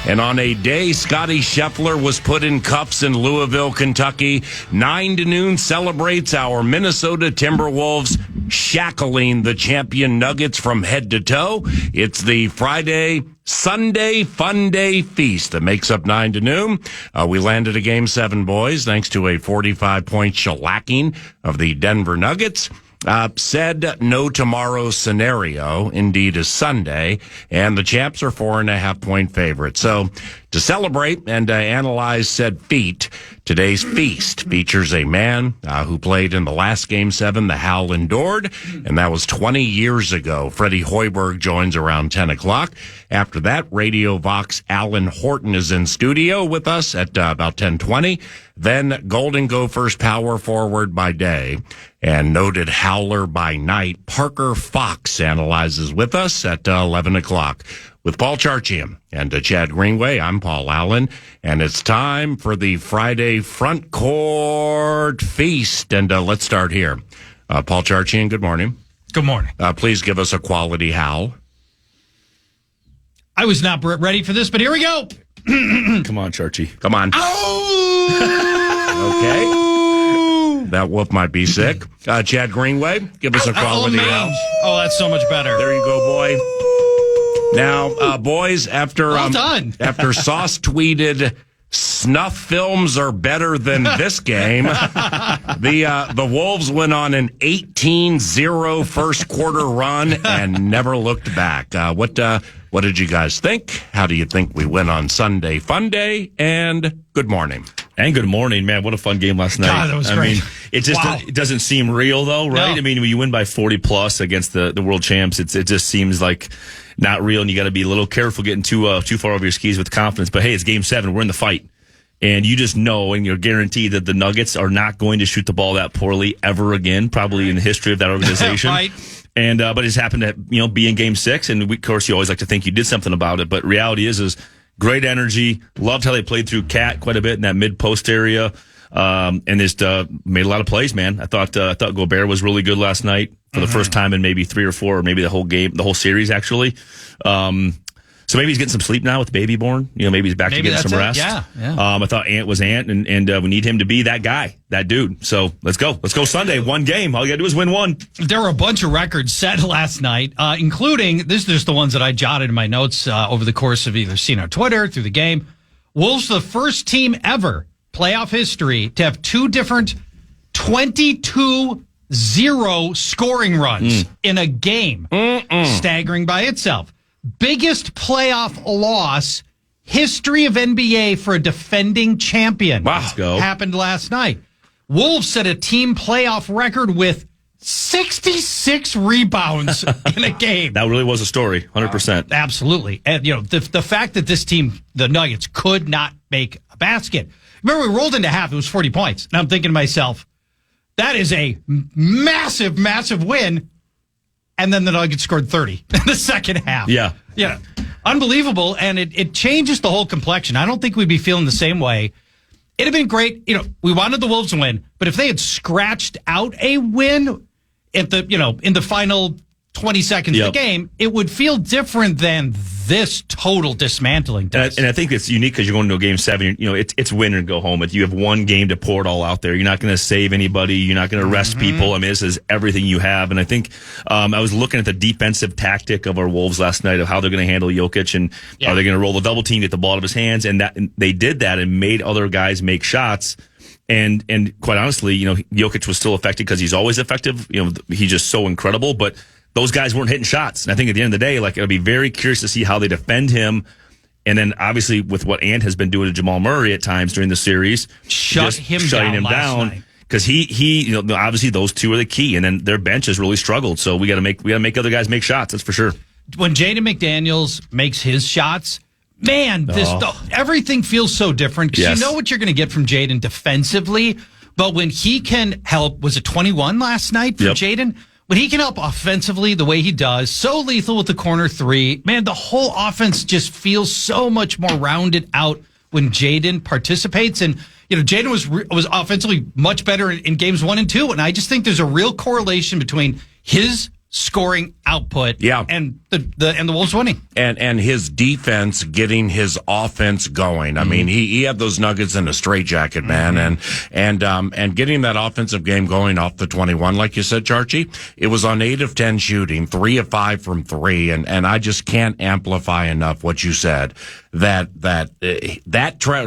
And on a day Scotty Scheffler was put in cuffs in Louisville, Kentucky, 9 to noon celebrates our Minnesota Timberwolves shackling the champion Nuggets from head to toe. It's the Sunday Fun Day feast that makes up 9 to noon. We landed a Game 7, boys, thanks to a 45-point shellacking of the Denver Nuggets. Said no tomorrow scenario indeed is Sunday, and the Champs are 4.5-point favorites. So to celebrate and analyze said feat, today's feast features a man who played in the last Game 7 the Howl endured, and that was 20 years ago. Freddie Hoiberg joins around 10 o'clock. After that, Radio Vox Alan Horton is in studio with us at about 10:20. Then Golden Gophers power forward by day and noted howler by night, Parker Fox analyzes with us at 11 o'clock. With Paul Charchian and Chad Greenway, I'm Paul Allen, and it's time for the Friday Front Court Feast. And let's start here. Paul Charchian, good morning. Good morning. Please give us a quality howl. I was not ready for this, but here we go. Come on, Charchie. Come on. Okay. That wolf might be sick. Chad Greenway, give us a quality howl. Oh, that's so much better. There you go, boy. Now, boys, after after Sauce tweeted, "Snuff films are better than this game," the Wolves went on an 18-0 first quarter run and never looked back. What did you guys think? How do you think we went on Sunday Fun Day? And good morning. And good morning, man. What a fun game last night. God, that was great. I mean, it doesn't seem real, though, right? No. I mean, when you win by 40-plus against the world champs, it just seems like not real, and you got to be a little careful getting too far over your skis with confidence. But, hey, it's Game 7. We're in the fight. And you just know and you're guaranteed that the Nuggets are not going to shoot the ball that poorly ever again, probably in the history of that organization. Right. And but it just happened to be in Game 6, and of course you always like to think you did something about it. But reality is great energy. Loved how they played through Cat quite a bit in that mid post area, and just made a lot of plays. Man, I thought Gobert was really good last night for the first time in maybe 3 or 4, or maybe the whole series actually. So maybe he's getting some sleep now with the baby born. Maybe he's back to getting some rest. Yeah. I thought Ant was Ant, and we need him to be that guy, that dude. So let's go Sunday. One game. All you got to do is win one. There were a bunch of records set last night, including, this is just the ones that I jotted in my notes over the course of either seeing on Twitter, through the game. Wolves, the first team ever, playoff history, to have 2 different 22-0 scoring runs in a game. Staggering by itself. Biggest playoff loss, history of NBA for a defending champion. Wow. Let's go. Happened last night. Wolves set a team playoff record with 66 rebounds in a game. That really was a story, 100%. Absolutely. And, the fact that this team, the Nuggets, could not make a basket. Remember, we rolled into half. It was 40 points. And I'm thinking to myself, that is a massive, massive win. And then the Nuggets scored 30 in the second half. Yeah. Unbelievable. And it changes the whole complexion. I don't think we'd be feeling the same way. It'd have been great. We wanted the Wolves to win, but if they had scratched out a win at the, in the final 20 seconds of the game, it would feel different than this total dismantling does. And I think it's unique because you're going to a Game 7. It's win and go home. You have one game to pour it all out there. You're not going to save anybody. You're not going to rest people. I mean, this is everything you have. And I think I was looking at the defensive tactic of our Wolves last night of how they're going to handle Jokic and are they going to roll the double team, get the ball out of his hands, and they did that and made other guys make shots. And quite honestly, Jokic was still effective because he's always effective. He's just so incredible, but those guys weren't hitting shots. And I think at the end of the day, I'll be very curious to see how they defend him. And then obviously with what Ant has been doing to Jamal Murray at times during the series, shutting him down because he obviously those two are the key. And then their bench has really struggled. So we got to make other guys make shots. That's for sure. When Jaden McDaniels makes his shots, man, everything feels so different because you know what you're going to get from Jaden defensively. But when he can help, was it 21 last night for Jaden? When he can help offensively the way he does, so lethal with the corner 3, man, the whole offense just feels so much more rounded out when Jaden participates. And, Jaden was offensively much better in games 1 and 2. And I just think there's a real correlation between his scoring output. Yeah. And the Wolves winning. And his defense getting his offense going. I mean, he had those Nuggets in a straitjacket, man, and getting that offensive game going off the 21, like you said, Charchie. It was on 8 of 10 shooting, 3 of 5 from 3, and I just can't amplify enough what you said.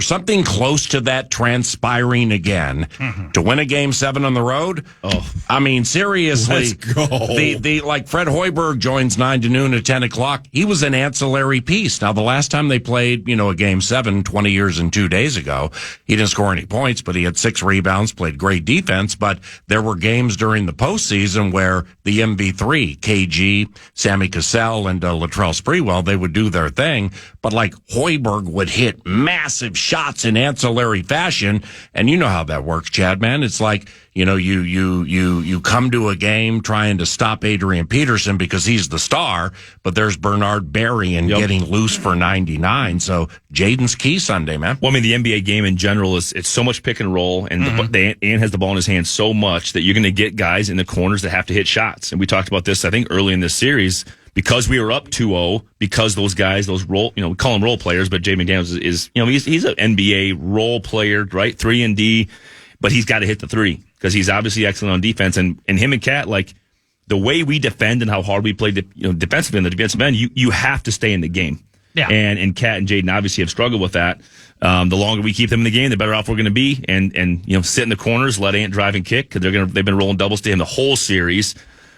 Something close to that transpiring again to win a game 7 on the road. Oh, I mean, seriously, let's go. The like Fred Hoiberg joins 9 to noon at 10 o'clock. He was an ancillary piece. Now, the last time they played, a game 7, 20 years and 2 days ago, he didn't score any points, but he had 6 rebounds, played great defense. But there were games during the postseason where the MV3, KG, Sammy Cassell, and Latrell Sprewell, they would do their thing. But like Hoiberg would hit massive shots in ancillary fashion. And you know how that works, Chad, man. It's like, you come to a game trying to stop Adrian Peterson because he's the star, but there's Bernard Berry getting loose for 99. So Jaden's key Sunday, man. Well, I mean, the NBA game in general it's so much pick and roll, and Ant has the ball in his hand so much that you're going to get guys in the corners that have to hit shots. And we talked about this, I think, early in this series. Because we were up 2-0, because those guys, those role, we call them role players, but Jay McDaniels is he's an NBA role player, right? 3-and-D, but he's got to hit the 3 because he's obviously excellent on defense. And him and Cat, like the way we defend and how hard we play, defensively on the defensive end, you have to stay in the game. Yeah. And Cat and Jaden obviously have struggled with that. The longer we keep them in the game, the better off we're going to be. And sit in the corners, let Ant drive and kick because they've been rolling doubles to him the whole series.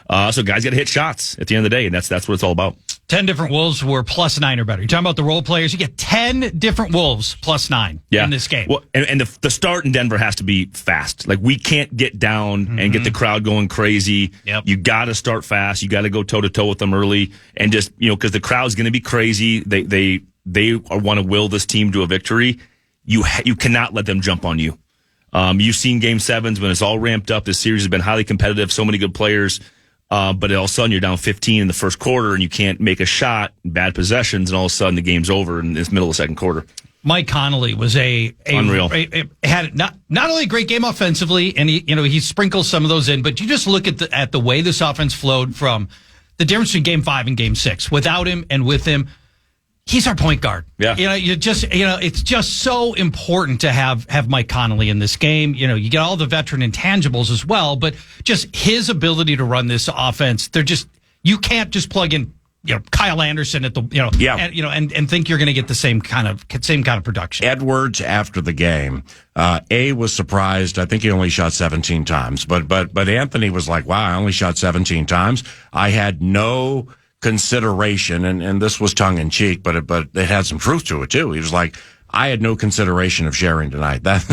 So guys got to hit shots at the end of the day, and that's what it's all about. 10 different Wolves were +9 or better. You're talking about the role players. You get 10 different Wolves +9 in this game. Well, and the start in Denver has to be fast. Like, we can't get down and get the crowd going crazy. Yep. You got to start fast. You got to go toe-to-toe with them early. And just, because the crowd's going to be crazy. They want to will this team to a victory. You cannot let them jump on you. You've seen Game 7s when it's all ramped up. This series has been highly competitive. So many good players. But all of a sudden you're down 15 in the first quarter and you can't make a shot, bad possessions, and all of a sudden the game's over in this middle of the second quarter. Mike Connolly was unreal. Had not only a great game offensively, and he sprinkles some of those in, but you just look at the way this offense flowed from the difference between Game 5 and Game 6. Without him and with him, he's our point guard. Yeah. It's just so important to have Mike Connolly in this game. You get all the veteran intangibles as well, but just his ability to run this offense, you can't just plug in, Kyle Anderson at the, and think you're going to get the same kind of production. Edwards after the game, was surprised. I think he only shot 17 times, but Anthony was like, wow, I only shot 17 times. I had no consideration, and this was tongue in cheek, but it had some truth to it too. He was like, I had no consideration of sharing tonight. That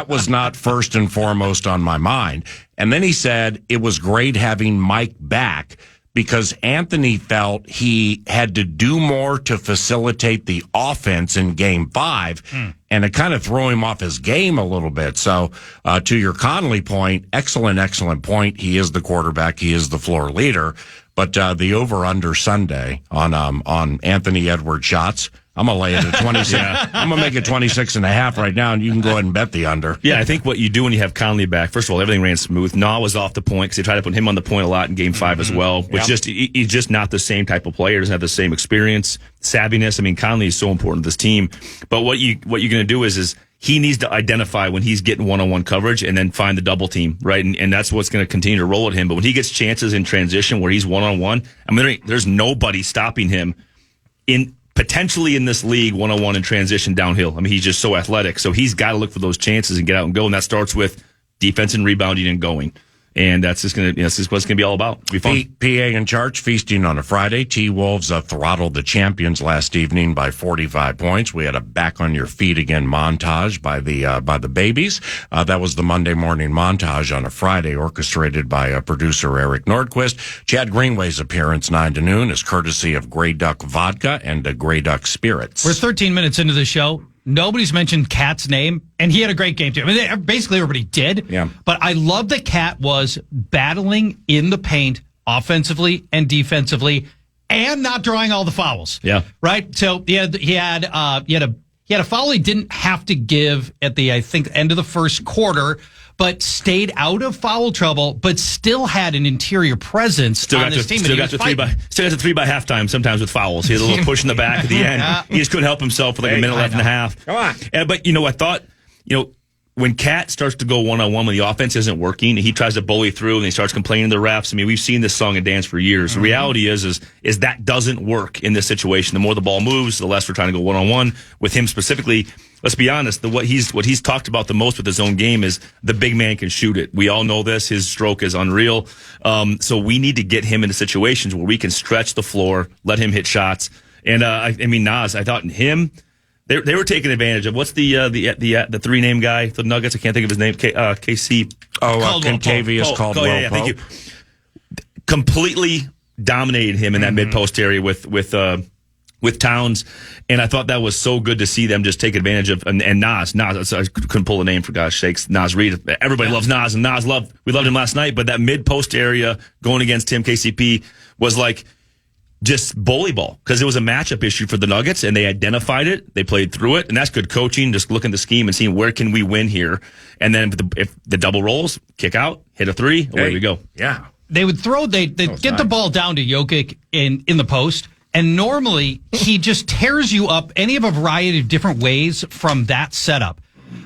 was not first and foremost on my mind. And then he said it was great having Mike back because Anthony felt he had to do more to facilitate the offense in Game 5, and it kind of threw him off his game a little bit. So, to your Connolly point, excellent point. He is the quarterback. He is the floor leader. But the over-under Sunday on Anthony Edwards shots, I'm going to lay it at 26. I'm going to make it 26.5 right now, and you can go ahead and bet the under. Yeah, I think what you do when you have Conley back, first of all, everything ran smooth. Nah was off the point because they tried to put him on the point a lot in Game 5 as well, which he's just not the same type of player, doesn't have the same experience, savviness. I mean, Conley is so important to this team. But what you're going to do is he needs to identify when he's getting one-on-one coverage and then find the double team, right? And that's what's going to continue to roll at him. But when he gets chances in transition where he's one-on-one, there's nobody stopping him potentially in this league one-on-one in transition downhill. I mean, he's just so athletic. So he's got to look for those chances and get out and go. And that starts with defense and rebounding and going. And that's just going to, that's just what it's going to be all about. It'll be fun. PA and Charch feasting on a Friday. T-Wolves throttled the champions last evening by 45 points. We had a back on your feet again montage by the babies. That was the Monday morning montage on a Friday orchestrated by producer Eric Nordquist. Chad Greenway's appearance 9 to noon is courtesy of Grey Duck Vodka and Grey Duck Spirits. We're 13 minutes into the show. Nobody's mentioned Cat's name, and he had a great game too. I mean, basically everybody did. Yeah. But I love that Cat was battling in the paint offensively and defensively, and not drawing all the fouls. Yeah. Right. So he had a foul he didn't have to give at the end of the first quarter, but stayed out of foul trouble, but still had an interior presence on this team. Still got to 3 by halftime sometimes with fouls. He had a little push in the back at the end. He just couldn't help himself with like a minute left and a half. Come on. But, I thought, when Cat starts to go one-on-one when the offense isn't working, he tries to bully through and he starts complaining to the refs. I mean, we've seen this song and dance for years. The reality is that doesn't work in this situation. The more the ball moves, the less we're trying to go one-on-one with him specifically. Let's be honest, what he's talked about the most with his own game is the big man can shoot it. We all know this. His stroke is unreal. So we need to get him into situations where we can stretch the floor, let him hit shots. And Nas, I thought him. They were taking advantage of what's the 3-name guy, the Nuggets. I can't think of his name. KC. Contavious Caldwell. Yeah, thank you. Completely dominated him in that mid-post area with Towns, and I thought that was so good to see them just take advantage of. And Nas, I couldn't pull a name for gosh sakes. Nas Reed. Everybody loves Nas, and we loved him last night. But that mid-post area going against Tim KCP was like just bully ball because it was a matchup issue for the Nuggets, and they identified it. They played through it, and that's good coaching. Just looking at the scheme and seeing where can we win here, and then if the double rolls, kick out, hit a three, away we go. Yeah, they would throw. They'd get the ball down to Jokic in the post, and normally he just tears you up any of a variety of different ways from that setup.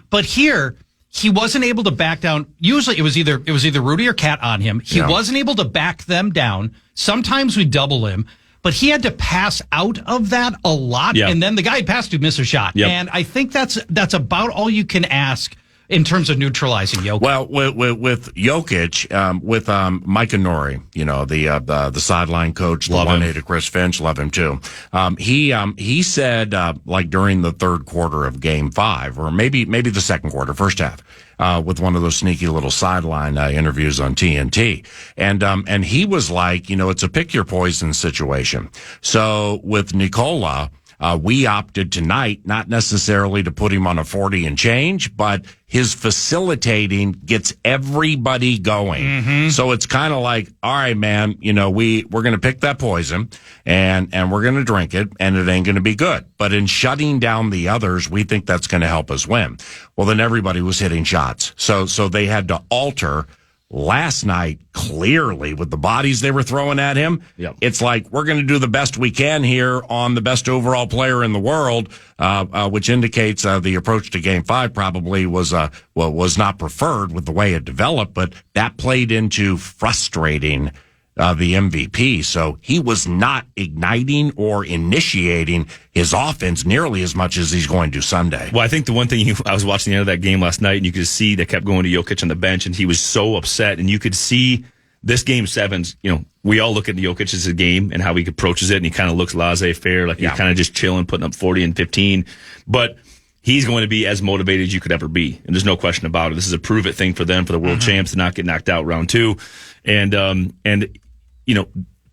But here, he wasn't able to back down. Usually it was either Rudy or Cat on him. He wasn't able to back them down. Sometimes we double him, but he had to pass out of that a lot. Yep. And then the guy he passed to miss a shot. Yep. And I think that's about all you can ask in terms of neutralizing Jokic. Well, with Jokic, with Micah Nori, the sideline coach, the 1A to Chris Finch, love him too. He said like during the third quarter of Game 5, or maybe the second quarter, first half, with one of those sneaky little sideline interviews on TNT, and he was like, it's a pick your poison situation. So with Nikola. We opted tonight not necessarily to put him on a 40 and change, but his facilitating gets everybody going. So it's kind of like, all right, man, we're going to pick that poison and we're going to drink it and it ain't going to be good. But in shutting down the others, we think that's going to help us win. Well, then everybody was hitting shots. So they had to alter last night, clearly, with the bodies they were throwing at him. Yep. It's like, we're going to do the best we can here on the best overall player in the world, which indicates the approach to Game 5 probably was not preferred with the way it developed, but that played into frustrating the MVP. So he was not igniting or initiating his offense nearly as much as he's going to Sunday. Well, I think the one thing I was watching the end of that game last night, and you could see they kept going to Jokic on the bench, and he was so upset. And you could see this Game 7's, we all look at Jokic as a game and how he approaches it, and he kind of looks laissez-faire, like he's kind of just chilling, putting up 40 and 15. But he's going to be as motivated as you could ever be, and there's no question about it. This is a prove-it thing for them, for the world champs, to not get knocked out round 2.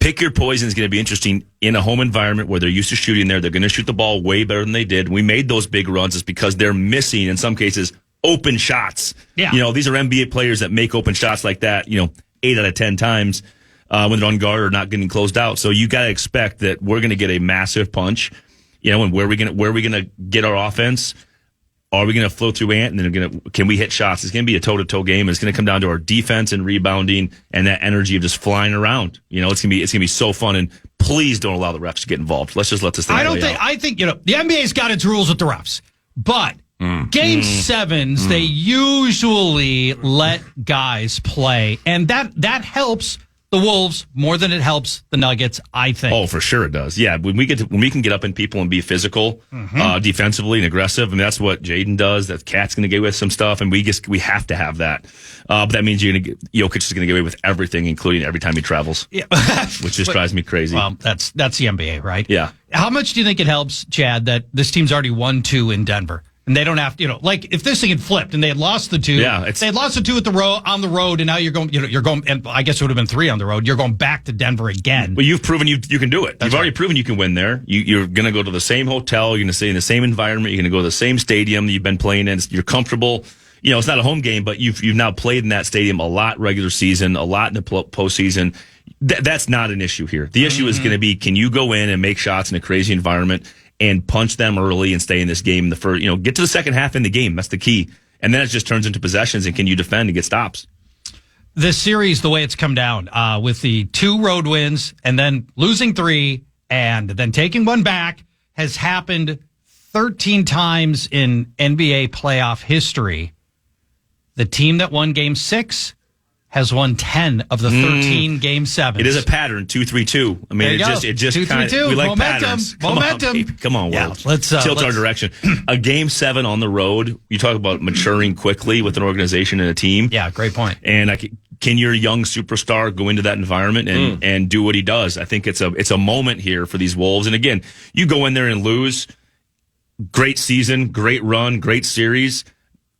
Pick your poison is going to be interesting in a home environment where they're used to shooting there. They're going to shoot the ball way better than they did. We made those big runs is because they're missing, in some cases, open shots. Yeah. These are NBA players that make open shots like that, 8 out of 10 times when they're on guard or not getting closed out. So you got to expect that we're going to get a massive punch, and where are we going to get our offense? Are we going to flow through Ant, and then can we hit shots? It's going to be a toe-to-toe game. It's going to come down to our defense and rebounding and that energy of just flying around. It's going to be so fun. And please don't allow the refs to get involved. Let's just let this thing play out. I think the NBA's got its rules with the refs, but Game 7s they usually let guys play, and that helps the Wolves more than it helps the Nuggets, I think. Oh, for sure it does. Yeah, when we can get up in people and be physical, defensively and aggressive, and that's what Jaden does. That Cat's going to get away with some stuff, and we have to have that. But that means Jokic is going to get away with everything, including every time he travels. Yeah, which just drives me crazy. Well, that's the NBA, right? Yeah. How much do you think it helps, Chad, that this team's already 1-2 in Denver? And they don't have to, like if this thing had flipped and they had lost the 2, they had lost the 2 on the road, and now you're going, and I guess it would have been 3 on the road. You're going back to Denver again. Well, you've proven you can do it. You've already proven you can win there. You're going to go to the same hotel. You're going to stay in the same environment. You're going to go to the same stadium that you've been playing in. You're comfortable. It's not a home game, but you've now played in that stadium a lot regular season, a lot in the postseason. That's not an issue here. The issue is going to be, can you go in and make shots in a crazy environment and punch them early and stay in this game in the first, get to the second half in the game. That's the key. And then it just turns into possessions, and can you defend and get stops? This series, the way it's come down, with the 2 road wins and then losing 3 and then taking 1 back, has happened 13 times in NBA playoff history. The team that won Game 6 has won 10 of the 13 Game 7s. It is a pattern, 2-3-2. I mean, it just kind of, we like patterns. Come on, yeah, World. Let's tilt our direction. A Game 7 on the road, you talk about maturing quickly with an organization and a team. Yeah, great point. And can your young superstar go into that environment and do what he does? I think it's a moment here for these Wolves. And again, you go in there and lose. Great season, great run, great series.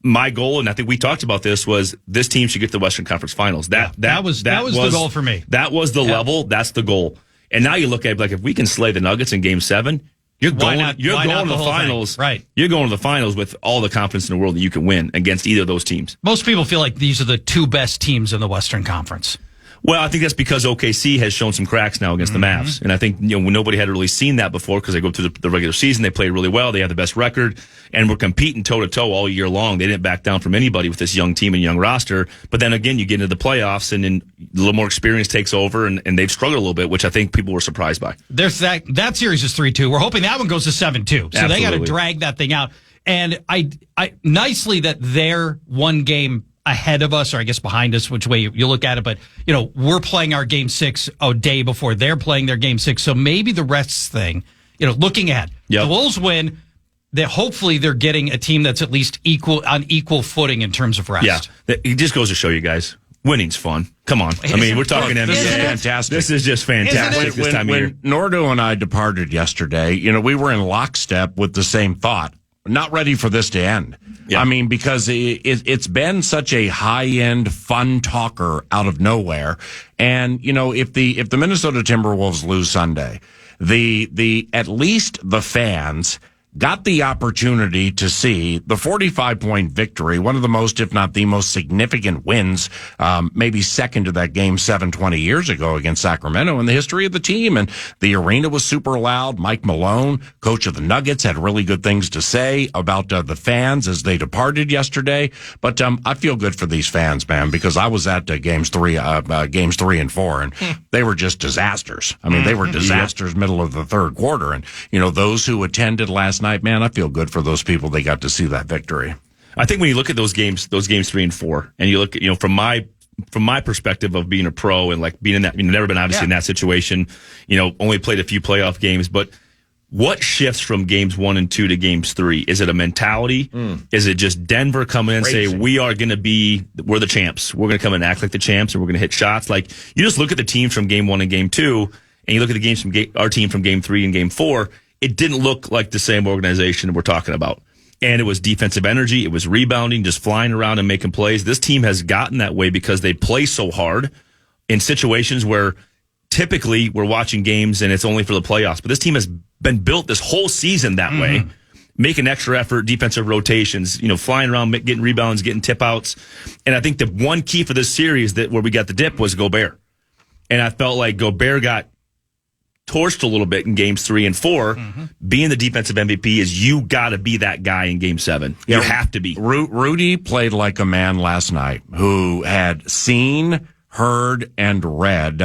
My goal, and I think we talked about this, was this team should get to the Western Conference Finals. That was the goal for me. That was the level. That's the goal. And now you look at it, like, if we can slay the Nuggets in Game 7, you're going to the finals. Right. You're going to the finals with all the confidence in the world that you can win against either of those teams. Most people feel like these are the 2 best teams in the Western Conference. Well, I think that's because OKC has shown some cracks now against the Mavs. And I think nobody had really seen that before because they go through the regular season. They played really well. They have the best record. And we're competing toe-to-toe all year long. They didn't back down from anybody with this young team and young roster. But then again, you get into the playoffs and then a little more experience takes over and they've struggled a little bit, which I think people were surprised by. There's that series is 3-2. We're hoping that one goes to 7-2. So they got to drag that thing out. And I nicely that they're 1 game ahead of us, or I guess behind us, which way you look at it. But, we're playing our Game 6 a day before they're playing their Game 6. So maybe the rest thing, looking ahead. Yep. The Wolves win. Hopefully they're getting a team that's at least on equal footing in terms of rest. Yeah. It just goes to show you guys, winning's fun. Come on. I mean, we're talking NBA. This is fantastic. This is just fantastic this time of year. When Nordo and I departed yesterday, we were in lockstep with the same thought. Not ready for this to end. Yeah. I mean, because it's been such a high-end fun talker out of nowhere. And, if the Minnesota Timberwolves lose Sunday, at least the fans got the opportunity to see the 45-point victory, one of the most, if not the most significant wins, maybe second to that Game 7 20 years ago against Sacramento in the history of the team. And the arena was super loud. Mike Malone, coach of the Nuggets, had really good things to say about the fans as they departed yesterday. But I feel good for these fans, man, because I was at games 3 and 4, and they were just disasters. I mean, they were disasters middle of the third quarter. And, those who attended last night, man, I feel good for those people. They got to see that victory. I think when you look at those games 3 and 4, and you look at, from my perspective of being a pro and like being in that, never been obviously in that situation, only played a few playoff games, but what shifts from games 1 and 2 to games 3? Is it a mentality? Is it just Denver coming in and say, we're the champs. We're going to come and act like the champs and we're going to hit shots. Like, you just look at the teams from game 1 and game 2, and you look at the games from our team from game 3 and game 4, it didn't look like the same organization we're talking about. And it was defensive energy. It was rebounding, just flying around and making plays. This team has gotten that way because they play so hard in situations where typically we're watching games and it's only for the playoffs. But this team has been built this whole season that way, making extra effort, defensive rotations, flying around, getting rebounds, getting tip outs. And I think the one key for this series where we got the dip was Gobert. And I felt like Gobert got torched a little bit in games 3 and 4. Being the defensive MVP is you got to be that guy in game 7. You have to be. Rudy played like a man last night who had seen, heard, and read,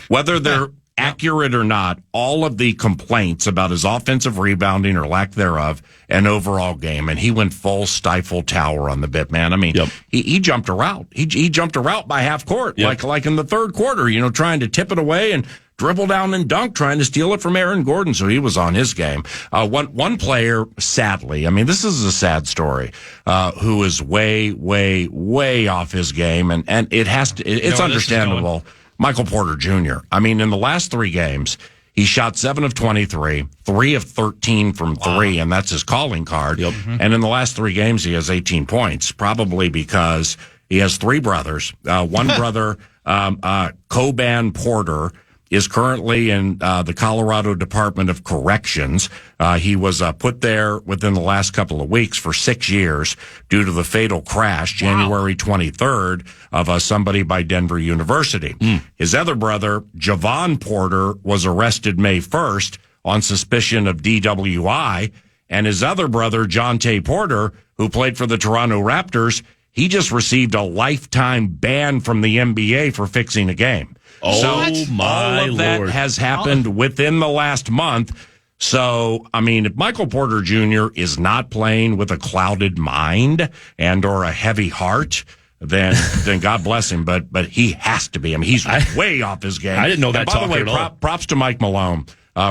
whether they're accurate or not, all of the complaints about his offensive rebounding or lack thereof and overall game. And he went full stifle tower on the bit, man. I mean, he jumped a route. He jumped a route by half court, like in the third quarter, trying to tip it away and dribble down and dunk, trying to steal it from Aaron Gordon. So he was on his game. One player, sadly, I mean, this is a sad story, who is way, way, way off his game. And it's understandable. Michael Porter Jr. I mean, in the last 3 games, he shot 7 of 23, 3 of 13 from 3, and that's his calling card. And in the last 3 games, he has 18 points, probably because he has 3 brothers. One brother, Coban Porter, is currently in the Colorado Department of Corrections. He was put there within the last couple of weeks for 6 years due to the fatal crash, January 23rd, of somebody by Denver University. His other brother, Javon Porter, was arrested May 1st on suspicion of DWI, And his other brother, Jonte Porter, who played for the Toronto Raptors, he just received a lifetime ban from the NBA for fixing a game. Oh, so my all of that Lord. has happened within the last month. So, I mean, if Michael Porter Jr. is not playing with a clouded mind and or a heavy heart, then God bless him. But he has to be. I mean, he's way off his game. I didn't know that. And by the way, at all. props to Mike Malone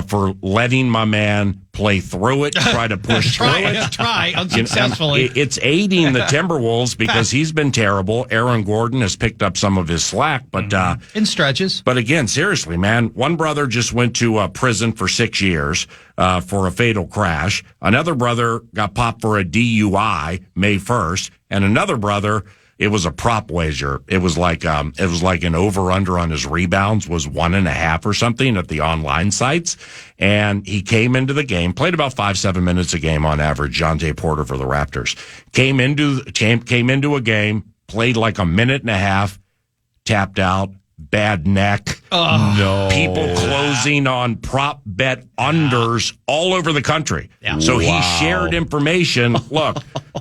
for letting my man play through it, try to push through it. Try unsuccessfully. It's aiding the Timberwolves because he's been terrible. Aaron Gordon has picked up some of his slack, but in stretches. But again, seriously, man, one brother just went to prison for 6 years for a fatal crash. Another brother got popped for a DUI May 1st, and another brother, it was a prop wager. It was like an over-under on his rebounds was 1.5 or something at the online sites. And he came into the game, played about 5-7 minutes a game on average. Jonte Porter for the Raptors came into a game, played like a minute and a half, tapped out, bad neck. No. People closing on prop bet unders all over the country. Yeah. So he shared information. Look,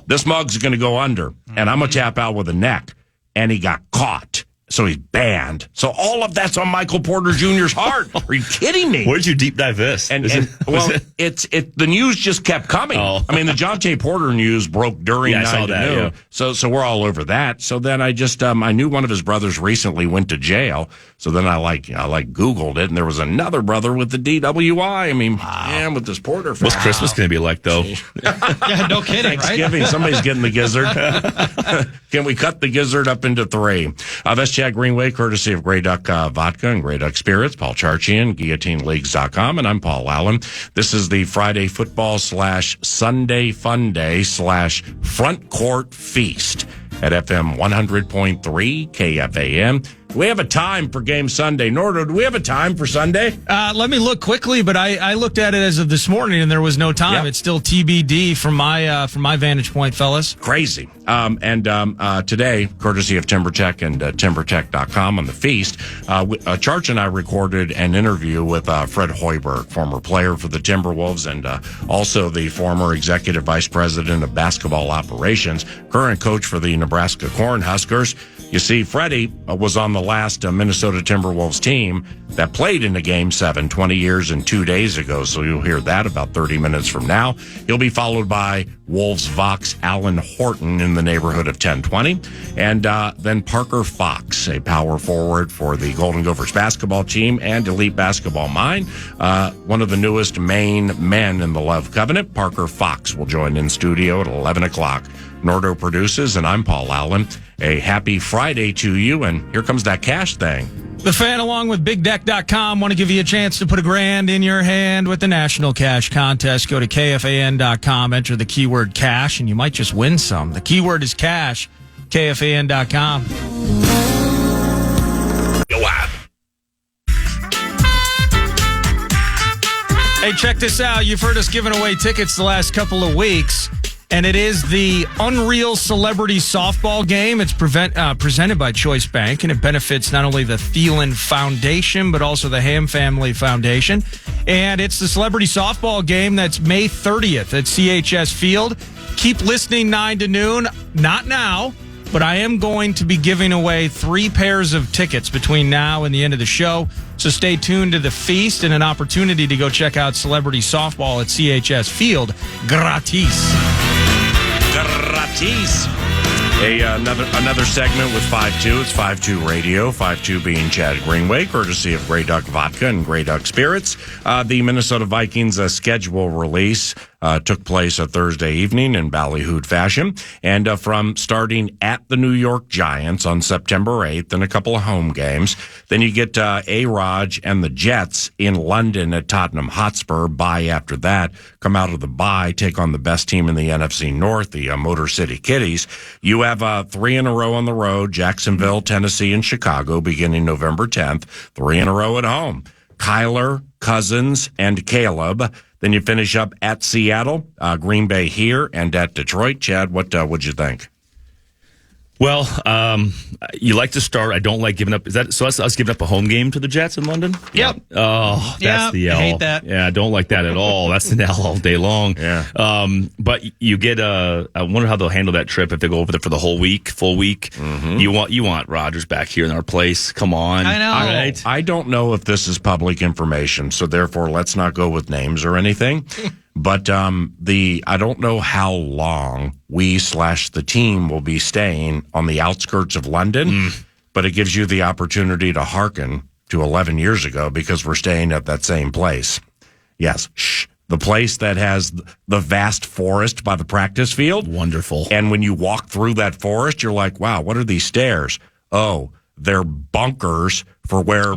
this mug's going to go under, and I'm going to tap out with a neck. And he got caught. So he's banned. So all of that's on Michael Porter Jr.'s heart. Are you kidding me? Where did you deep dive this? The news just kept coming. Oh. I mean, the Jonte Porter news broke during 9 I saw to that, noon. yeah. So we're all over that. So then I just I knew one of his brothers recently went to jail. So then I Googled it, and there was another brother with the DWI. I mean, man, with this Porter. What's Christmas going to be like, though? Yeah, no kidding, right? Thanksgiving, somebody's getting the gizzard. Can we cut the gizzard up into 3? That's Chad Greenway, courtesy of Grey Duck Vodka and Grey Duck Spirits, Paul Charchian, GuillotineLeagues.com, and I'm Paul Allen. This is the Friday football / Sunday fun day / front court feast at FM 100.3 KFAN. Do we have a time for game Sunday? Nordo, do we have a time for Sunday? Let me look quickly, but I looked at it as of this morning, and there was no time. Yep. It's still TBD from my vantage point, fellas. Crazy. Today, courtesy of TimberTech and TimberTech.com on the feast, Charch and I recorded an interview with Fred Hoiberg, former player for the Timberwolves and also the former executive vice president of basketball operations, current coach for the Nebraska Cornhuskers. You see, Freddie was on the last Minnesota Timberwolves team that played in the Game 7 20 years and 2 days ago, so you'll hear that about 30 minutes from now. He'll be followed by Wolves Vox Alan Horton in the neighborhood of 10:20, and then Parker Fox, a power forward for the Golden Gophers basketball team and Elite Basketball Mind, one of the newest main men in the Love Covenant. Parker Fox will join in studio at 11 o'clock. Nordo produces, and I'm Paul Allen. A happy Friday to you, and here comes that cash thing. The Fan, along with BigDeck.com, want to give you a chance to put $1,000 in your hand with the National Cash Contest. Go to KFAN.com, enter the keyword cash, and you might just win some. The keyword is cash, KFAN.com. Hey, check this out. You've heard us giving away tickets the last couple of weeks, and it is the Unreal Celebrity Softball Game. It's presented by Choice Bank, and it benefits not only the Thielen Foundation, but also the Ham Family Foundation. And it's the Celebrity Softball Game that's May 30th at CHS Field. Keep listening 9 to noon. Not now, but I am going to be giving away 3 pairs of tickets between now and the end of the show. So stay tuned to the feast and an opportunity to go check out Celebrity Softball at CHS Field. Gratis. Gratis. Another segment with 5-2. It's 5-2 Radio. 5-2 being Chad Greenway, courtesy of Grey Duck Vodka and Grey Duck Spirits. The Minnesota Vikings schedule release took place Thursday evening in ballyhooed fashion. And from starting at the New York Giants on September 8th and a couple of home games, then you get A-Raj and the Jets in London at Tottenham Hotspur. Bye after that. Come out of the bye, take on the best team in the NFC North, the Motor City Kitties. You have 3 in a row on the road, Jacksonville, Tennessee, and Chicago, beginning November 10th. 3 in a row at home. Kyler, Cousins, and Caleb. Then you finish up at Seattle, Green Bay here, and at Detroit. Chad, what'd you think? Well, you like to start. I don't like giving up. Is that so? That's us giving up a home game to the Jets in London? Yep. Oh, that's the L. I hate that. Yeah, I don't like that at all. That's an L all day long. Yeah. But you get I wonder how they'll handle that trip if they go over there for the whole week, full week. Mm-hmm. You want Rodgers back here in our place. Come on. I know. Right? I don't know if this is public information, so therefore let's not go with names or anything. But I don't know how long the team will be staying on the outskirts of London, but it gives you the opportunity to hearken to 11 years ago because we're staying at that same place. Yes, the place that has the vast forest by the practice field. Wonderful. And when you walk through that forest, you're like, wow, what are these stairs? Oh, they're bunkers for where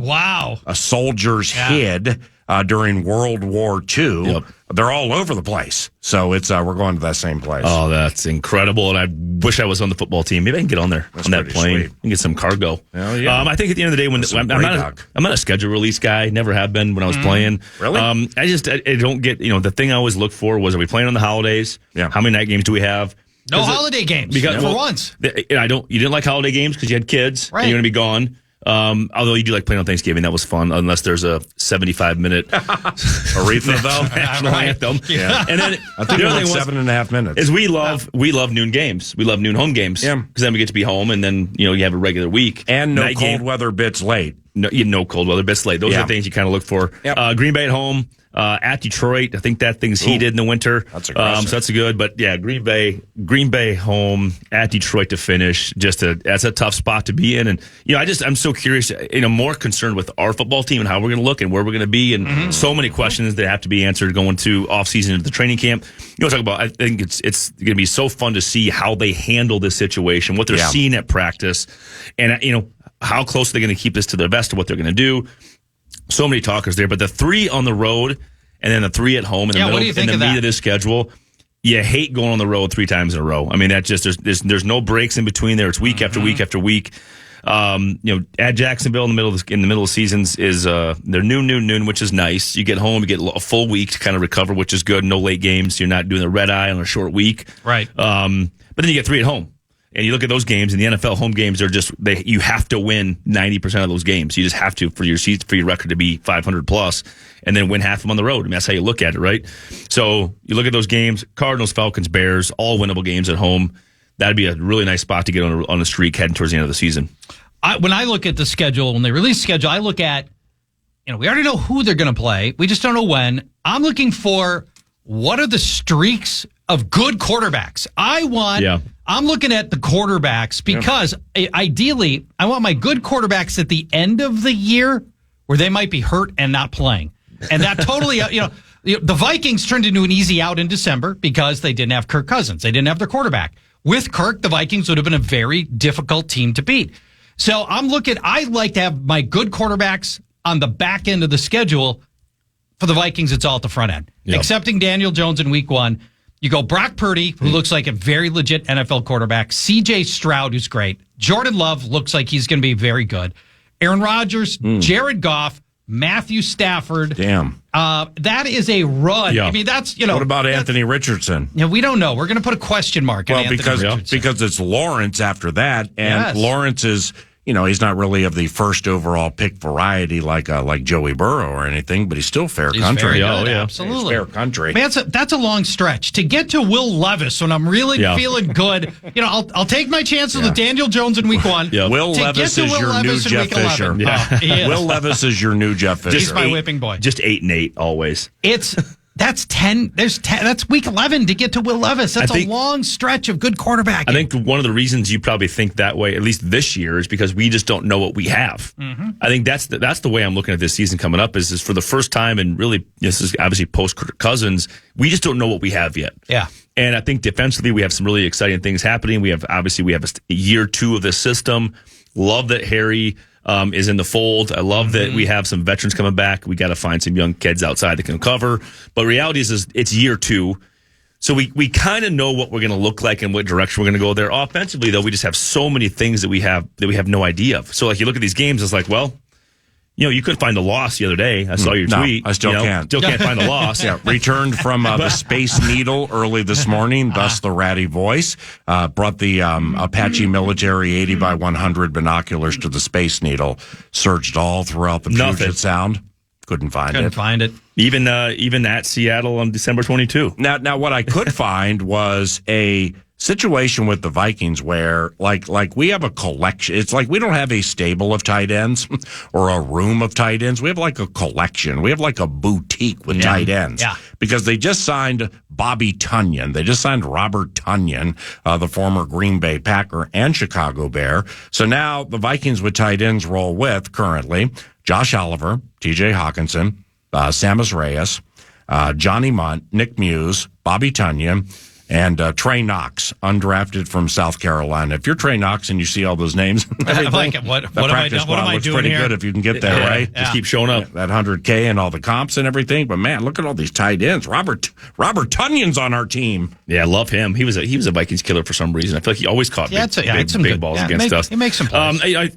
soldiers hid during World War II. Yep. They're all over the place. So it's we're going to that same place. Oh, that's incredible. And I wish I was on the football team. Maybe I can get on there on that plane and get some cargo. Hell yeah. I think at the end of the day, when I'm not a schedule release guy, never have been when I was playing. Really? I don't get, the thing I always look for was, are we playing on the holidays? Yeah. How many night games do we have? No holiday games for once. You didn't like holiday games because you had kids and you're going to be gone. Although you do like playing on Thanksgiving, that was fun. Unless there's a 75-minute Aretha national anthem. Yeah, and then I think it was 7.5 minutes. Is we love noon games. We love noon home games. Yeah, because then we get to be home, and then you have a regular week and no cold weather bits late. No cold weather bits late. Those are the things you kind of look for. Yep. Green Bay at home. At Detroit, I think that thing's heated in the winter. That's aggressive. So that's good. But yeah, Green Bay home at Detroit to finish. That's a tough spot to be in. And I'm so curious. More concerned with our football team and how we're going to look and where we're going to be, and so many questions that have to be answered going to off season into the training camp. Talk about. I think it's going to be so fun to see how they handle this situation, what they're seeing at practice, and how close are they going to keep this to their vest of what they're going to do. So many talkers there, but the 3 on the road and then the 3 at home in the middle, in the meat of this schedule, you hate going on the road 3 times in a row. I mean, that just there's no breaks in between there. It's week after week after week. At Jacksonville in the middle of seasons is they're noon, which is nice. You get home, you get a full week to kind of recover, which is good. No late games. You're not doing the red eye on a short week, right? But then you get 3 at home. And you look at those games, and the NFL home games are you have to win 90% of those games. You just have to for your record to be 500 plus, and then win half of them on the road. I mean, that's how you look at it, right? So you look at those games: Cardinals, Falcons, Bears, all winnable games at home. That'd be a really nice spot to get on a streak heading towards the end of the season. When I look at the schedule, when they release the schedule, I look at we already know who they're going to play. We just don't know when. I'm looking for what are the streaks of good quarterbacks. I'm looking at the quarterbacks because ideally I want my good quarterbacks at the end of the year where they might be hurt and not playing. And that totally, the Vikings turned into an easy out in December because they didn't have Kirk Cousins. They didn't have their quarterback. With Kirk, the Vikings would have been a very difficult team to beat. So I like to have my good quarterbacks on the back end of the schedule. For the Vikings, it's all at the front end. Yep. Accepting Daniel Jones in week 1. You go Brock Purdy, who looks like a very legit NFL quarterback. C.J. Stroud, who's great. Jordan Love looks like he's going to be very good. Aaron Rodgers, Jared Goff, Matthew Stafford. Damn. That is a run. Yeah. I mean, that's, What about Anthony Richardson? Yeah, we don't know. We're going to put a question mark on Anthony Richardson. Because it's Lawrence after that, and Lawrence is... he's not really of the first overall pick variety like Joey Burrow or anything, but he's still fair country. Absolutely. He's fair country. Man, that's a long stretch. To get to Will Levis when I'm really feeling good, I'll take my chances with Daniel Jones in week 1. Yeah. Will Levis is your new Jeff Fisher. Yeah. Will Levis is your new Jeff Fisher. He's my whipping boy. Just 8-8 always. That's 10. That's week 11 to get to Will Levis. That's a long stretch of good quarterbacking. I think one of the reasons you probably think that way, at least this year, is because we just don't know what we have. Mm-hmm. I think that's the way I'm looking at this season coming up. Is for the first time, and really this is obviously post Kirk Cousins, we just don't know what we have yet. Yeah. And I think defensively we have some really exciting things happening. We have a year 2 of this system. Love that Harry is in the fold. I love that we have some veterans coming back. We got to find some young kids outside that can cover. But reality is it's year 2. So we kind of know what we're going to look like and what direction we're going to go there. Offensively, though, we just have so many things that we have no idea of. So, you look at these games, it's like, well, You could find the loss the other day. I saw your tweet. I still can't. Still can't find the loss. Yeah, returned from the Space Needle early this morning, thus the ratty voice. Brought the Apache Military 80 by 100 binoculars to the Space Needle. Searched all throughout the Puget Sound. Couldn't find it. Even at Seattle on December 22. Now, what I could find was a situation with the Vikings where, like we have a collection. It's like we don't have a stable of tight ends or a room of tight ends. We have like a collection. We have like a boutique with tight ends. Yeah. Because they just signed Bobby Tunyon. They just signed Robert Tunyon, the former Green Bay Packer and Chicago Bear. So now the Vikings with tight ends roll with currently Josh Oliver, TJ Hawkinson, Samus Reyes, Johnny Munt, Nick Muse, Bobby Tunyon, and Trey Knox, undrafted from South Carolina. If you're Trey Knox and you see all those names, I'm like, what am I doing? What am I doing pretty here? good if you can get there, right? Just keep showing up. That 100K and all the comps and everything. But man, look at all these tight ends. Robert Tunyon's on our team. Yeah, I love him. He was a Vikings killer for some reason. I feel like he always caught big balls against us. He makes some plays.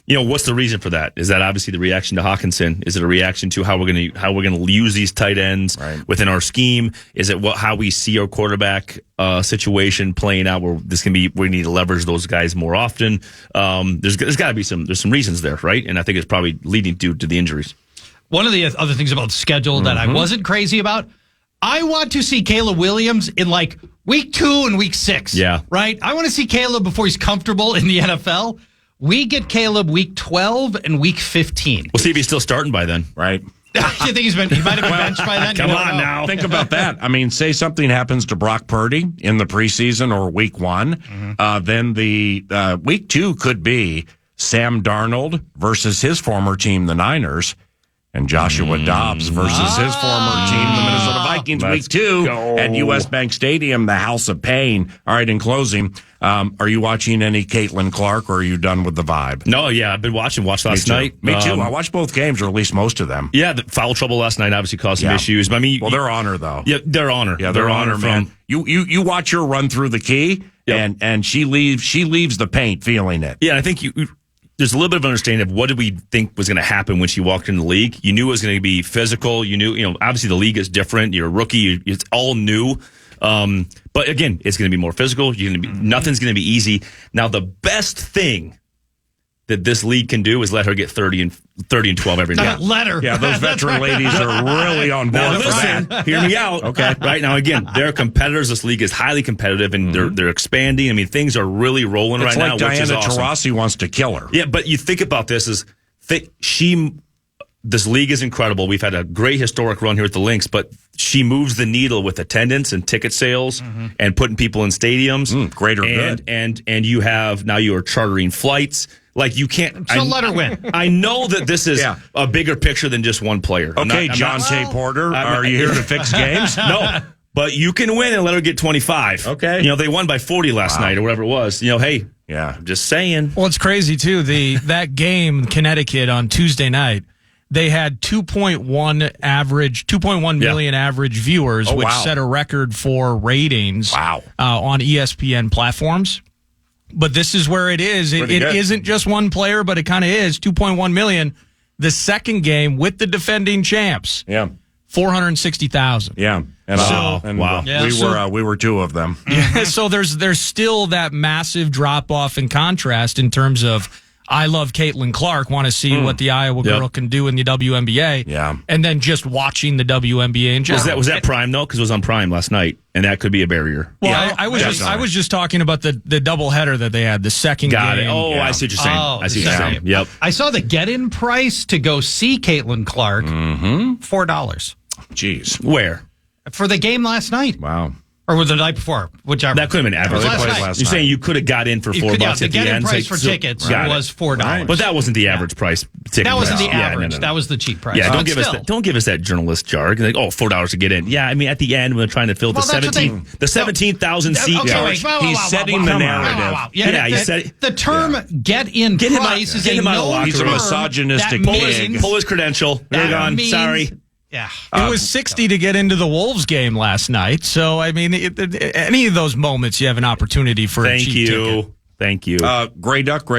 What's the reason for that? Is that obviously the reaction to Hawkinson? Is it a reaction to how we're going to use these tight ends within our scheme? Is it how we see our quarterback situation playing out? Where we need to leverage those guys more often. There's got to be some reasons there, right? And I think it's probably leading due to the injuries. One of the other things about the schedule that I wasn't crazy about, I want to see Caleb Williams in like week 2 and week 6. Yeah. Right? I want to see Caleb before he's comfortable in the NFL. We get Caleb week 12 and week 15. We'll see if he's still starting by then. Right. You think he might have been benched by then? Come on now. Think about that. I mean, say something happens to Brock Purdy in the preseason or week 1, then the week 2 could be Sam Darnold versus his former team, the Niners, and Joshua Dobbs versus his former team, the Minnesota Vikings, week 2 at U.S. Bank Stadium, the House of Pain. All right, in closing, are you watching any Caitlin Clark, or are you done with the vibe? No, yeah, I've been watching. Watched last night. Me too. I watched both games, or at least most of them. Yeah, the foul trouble last night obviously caused some issues. But I mean, they're on her, though. Yeah, they're on her. Yeah, they're on her, man. You watch her run through the key, and she leaves the paint feeling it. Yeah, I think there's a little bit of understanding of what did we think was going to happen when she walked into the league. You knew it was going to be physical. You knew, obviously the league is different. You're a rookie. It's all new. But again, it's going to be more physical. Nothing's going to be easy. Now, the best thing that this league can do is let her get 30 and 12 every night. Let her. Yeah, those veteran ladies are really on board Now, for listen, that. hear me out. Okay. Right now, again, they're competitors. This league is highly competitive, and they're expanding. I mean, things are really rolling right now, which is awesome. Diana Taurasi wants to kill her. Yeah, but you think about this this league is incredible. We've had a great historic run here at the Lynx, but she moves the needle with attendance and ticket sales and putting people in stadiums. Greater good. And you are chartering flights. Like you can't. So let her win. I know that this is a bigger picture than just one player. Okay, John T. Porter, are you here to fix games? No. But you can win and let her get 25. Okay. They won by 40 last night or whatever it was. Hey. Yeah. I'm just saying. Well, it's crazy too. That game, Connecticut on Tuesday night, they had 2.1 million average viewers, which set a record for ratings on ESPN platforms. But this is where it is. It isn't just one player, but it kind of is. 2.1 million. The second game with the defending champs. Yeah. 460,000. Yeah. And we were 2 of them. So there's still that massive drop off in contrast in terms of I love Caitlin Clark, want to see what the Iowa girl can do in the WNBA. Yeah. And then just watching the WNBA in general. Was that Prime though? Because it was on Prime last night, and that could be a barrier. Well, I was just talking about the doubleheader that they had, the second Got game. it. Oh, I see what you're saying. I see what you're saying. Yep. I saw the get-in price to go see Caitlin Clark, $4. Jeez. Where? For the game last night. Wow. Or was it the night before? Whichever. That could have been average. Last You're saying you could have got in for $4 the at the get-in end. price for tickets was $4. But that wasn't the average price. That wasn't the average. No. That was the cheap price. Yeah, But don't give us that journalist jargon. Like, $4 to get in. Yeah, I mean, at the end, we're trying to fill the 17,000 seat. He's setting the narrative. Yeah, he said the term "get-in price" is a known He's a term misogynistic that pig. means- Pull his credential. They're gone. Sorry. Yeah. It was 60 to get into the Wolves game last night. So, I mean, any of those moments, you have an opportunity for a cheap ticket. Thank you. Gray Duck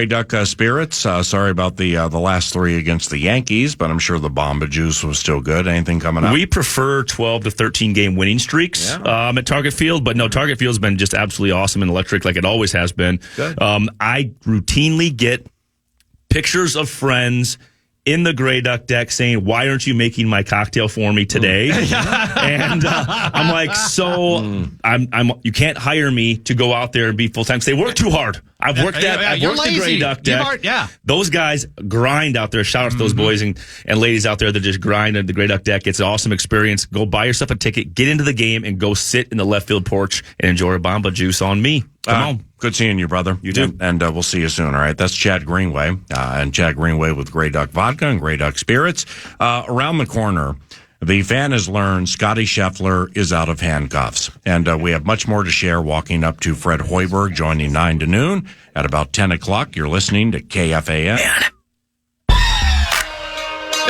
Spirits. Sorry about the last 3 against the Yankees, but I'm sure the Bomba Juice was still good. Anything coming up? We prefer 12 to 13 game winning streaks at Target Field, but no, Target Field's been just absolutely awesome and electric like it always has been. Good. I routinely get pictures of friends in the Gray Duck deck saying, "Why aren't you making my cocktail for me today?" And I'm like, I'm you can't hire me to go out there and be full time. They work too hard. I've worked the Gray Duck deck. Those guys grind out there. Shout out to those boys and ladies out there that just grind at the Gray Duck deck. It's an awesome experience. Go buy yourself a ticket, get into the game, and go sit in the left field porch and enjoy a Bomba Juice on me. Come on. Good seeing you, brother. You too. And we'll see you soon, all right? That's Chad Greenway, and Chad Greenway with Gray Duck Vodka and Gray Duck Spirits. Around the corner, the fan has learned Scotty Scheffler is out of handcuffs. And we have much more to share walking up to Fred Hoiberg, joining 9 to noon. At about 10 o'clock, you're listening to KFAN.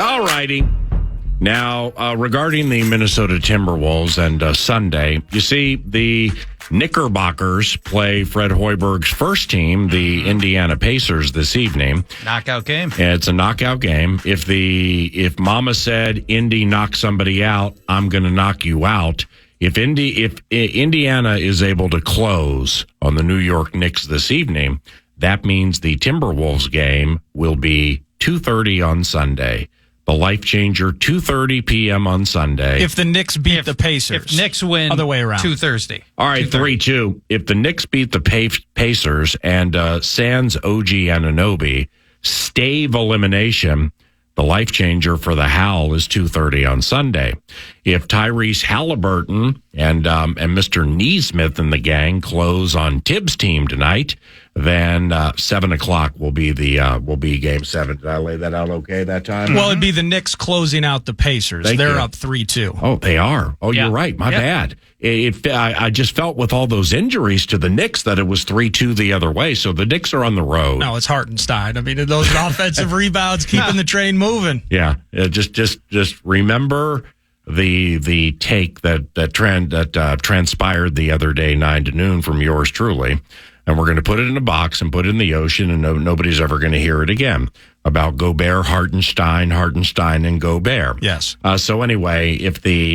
All righty. Now, regarding the Minnesota Timberwolves and Sunday, you see, the Knickerbockers play Fred Hoiberg's first team, the Indiana Pacers, this evening. Knockout game. It's a knockout game. If Mama said Indy knock somebody out, I'm going to knock you out. If Indiana is able to close on the New York Knicks this evening, that means the Timberwolves game will be 2:30 on Sunday. The Life Changer, 2:30 p.m. on Sunday. If the Knicks beat the Pacers. If Knicks win, other way around. 2 All right, 3-2. If the Knicks beat the Pacers and sans OG Anunoby, stave elimination, the Life Changer for the Howl is 2:30 on Sunday. If Tyrese Halliburton and Mr. Neesmith and the gang close on Tibbs' team tonight, then 7 o'clock will be Game 7. Did I lay that out okay that time? Well, it'd be the Knicks closing out the Pacers. They're up 3-2. Oh, they are. Oh, yeah. You're right. My bad. I just felt with all those injuries to the Knicks that it was 3-2 the other way. So the Knicks are on the road. No, it's Hartenstein. I mean, those offensive rebounds keeping the train moving. Yeah. Just remember the take that transpired the other day, 9 to noon, from yours truly. And we're going to put it in a box and put it in the ocean, and nobody's ever going to hear it again, about Gobert, Hartenstein, and Gobert. Yes. So anyway,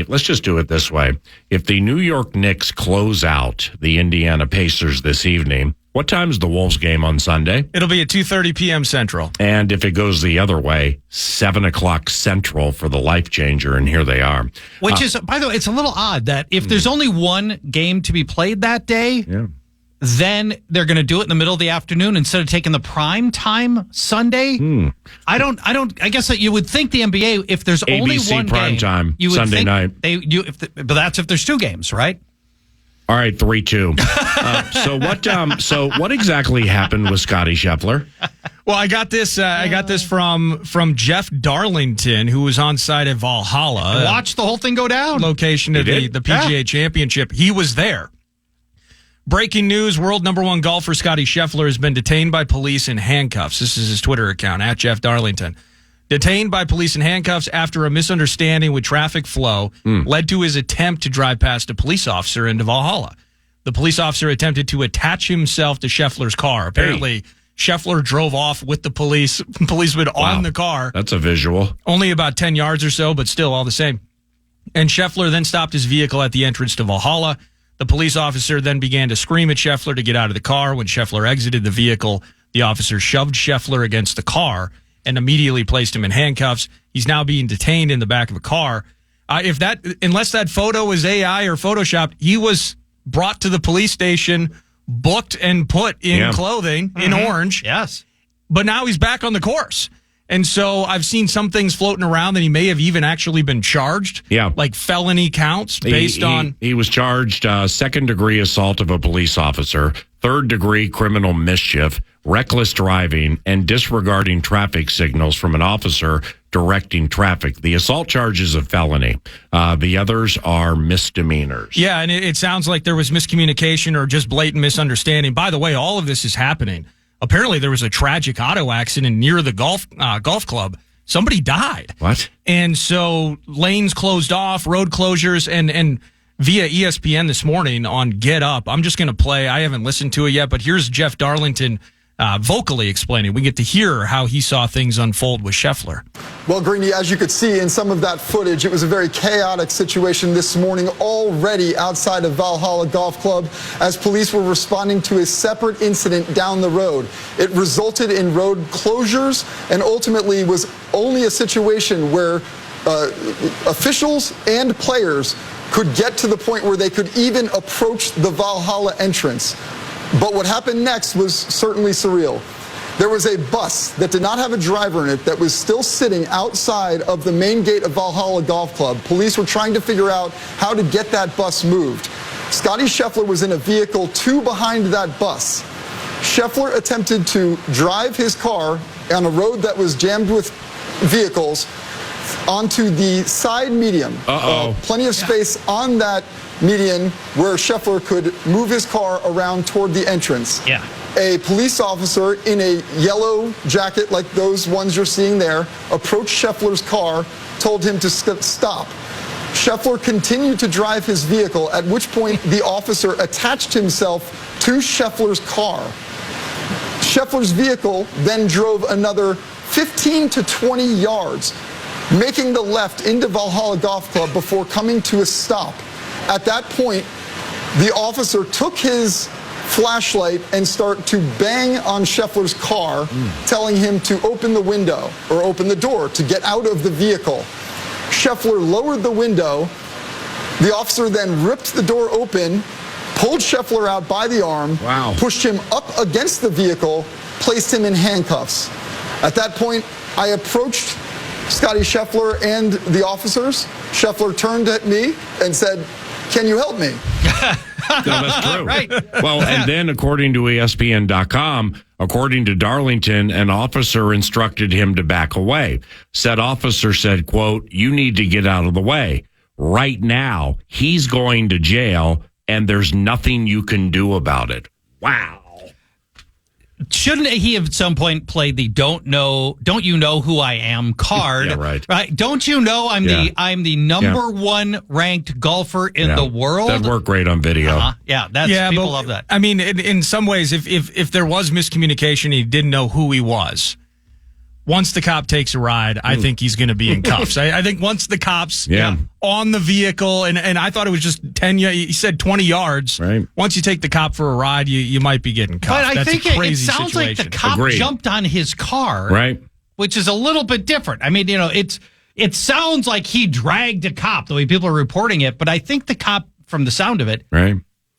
let's just do it this way. If the New York Knicks close out the Indiana Pacers this evening, what time's the Wolves game on Sunday? It'll be at 2:30 p.m. Central. And if it goes the other way, 7 o'clock Central for the Life Changer, and here they are. Which is, by the way, it's a little odd that if there's only one game to be played that day, then they're going to do it in the middle of the afternoon instead of taking the prime time Sunday. I guess that you would think the NBA, if there's only ABC one prime game, time you would Sunday think night. But that's if there's 2 games, right? All right, 3-2. So what exactly happened with Scotty Scheffler? Well, I got this from Jeff Darlington, who was on site at Valhalla. Watch the whole thing go down. Location of the PGA Championship. He was there. Breaking news, world number 1 golfer Scotty Scheffler has been detained by police in handcuffs. This is his Twitter account, at Jeff Darlington. Detained by police in handcuffs after a misunderstanding with traffic flow led to his attempt to drive past a police officer into Valhalla. The police officer attempted to attach himself to Scheffler's car. Apparently, Scheffler drove off with the policeman on the car. That's a visual. Only about 10 yards or so, but still all the same. And Scheffler then stopped his vehicle at the entrance to Valhalla. The police officer then began to scream at Scheffler to get out of the car. When Scheffler exited the vehicle, the officer shoved Scheffler against the car and immediately placed him in handcuffs. He's now being detained in the back of a car. Unless that photo was AI or Photoshopped, he was brought to the police station, booked and put in clothing in orange. Yes. But now he's back on the course. And so I've seen some things floating around that he may have even actually been charged. Yeah. Like felony counts based on. He was charged 2nd-degree assault of a police officer, 3rd-degree criminal mischief, reckless driving, and disregarding traffic signals from an officer directing traffic. The assault charge is a felony. The others are misdemeanors. Yeah, and it sounds like there was miscommunication or just blatant misunderstanding. By the way, all of this is happening. Apparently, there was a tragic auto accident near the golf club. Somebody died. What? And so lanes closed off, road closures, and via ESPN this morning on Get Up. I'm just going to play. I haven't listened to it yet, but here's Jeff Darlington vocally explaining. We get to hear how he saw things unfold with Scheffler. Well, Greeny, as you could see in some of that footage, it was a very chaotic situation this morning already outside of Valhalla Golf Club as police were responding to a separate incident down the road. It resulted in road closures and ultimately was only a situation where officials and players could get to the point where they could even approach the Valhalla entrance. But what happened next was certainly surreal. There was a bus that did not have a driver in it that was still sitting outside of the main gate of Valhalla Golf Club. Police were trying to figure out how to get that bus moved. Scottie Scheffler was in a vehicle 2 behind that bus. Scheffler attempted to drive his car on a road that was jammed with vehicles onto the side median. Plenty of space on that median where Scheffler could move his car around toward the entrance. Yeah. A police officer in a yellow jacket like those ones you're seeing there approached Scheffler's car, told him to stop. Scheffler continued to drive his vehicle, at which point the officer attached himself to Scheffler's car. Scheffler's vehicle then drove another 15 to 20 yards, making the left into Valhalla Golf Club before coming to a stop. At that point, the officer took his flashlight and started to bang on Scheffler's car, telling him to open the window or open the door to get out of the vehicle. Scheffler lowered the window. The officer then ripped the door open, pulled Scheffler out by the arm, pushed him up against the vehicle, placed him in handcuffs. At that point, I approached Scottie Scheffler and the officers. Scheffler turned at me and said, "Can you help me?" No, that's true. Right. Well, and then according to ESPN.com, according to Darlington, an officer instructed him to back away. Said officer said, quote, "You need to get out of the way. Right now, he's going to jail, and there's nothing you can do about it." Wow. Shouldn't he have at some point played the don't you know who I am card? Yeah, right. Don't you know I'm the number one ranked golfer in the world? That'd work great on video. Yeah, people love that. I mean, in some ways, if there was miscommunication, he didn't know who he was. Once the cop takes a ride, I think he's going to be in cuffs. I think once the cops on the vehicle, and I thought it was just 10, he said 20 yards. Right. Once you take the cop for a ride, you might be getting cuffed. But I That's think a crazy it sounds situation. like the cop jumped on his car. Right. Which is a little bit different. I mean, it sounds like he dragged a cop the way people are reporting it, but I think the cop, from the sound of it,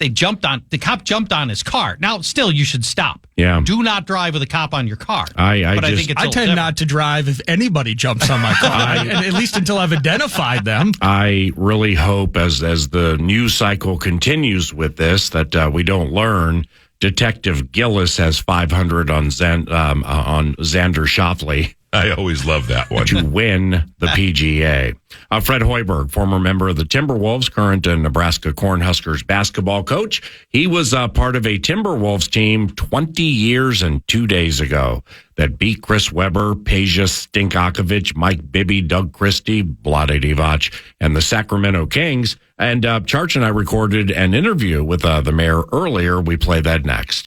the cop jumped on his car. Now, still, you should stop. Yeah. Do not drive with a cop on your car. I think it's I tend not to drive if anybody jumps on my car, at least until I've identified them. I really hope as the news cycle continues with this that we don't learn. Detective Gillis has 500 on Xander Schauffele. I always love that one. To win the PGA. Fred Hoiberg, former member of the Timberwolves, current Nebraska Cornhuskers basketball coach. He was part of a Timberwolves team 20 years and 2 days ago that beat Chris Webber, Peja Stinkovic, Mike Bibby, Doug Christie, Vlade Divac, and the Sacramento Kings. And Charch and I recorded an interview with the mayor earlier. We play that next.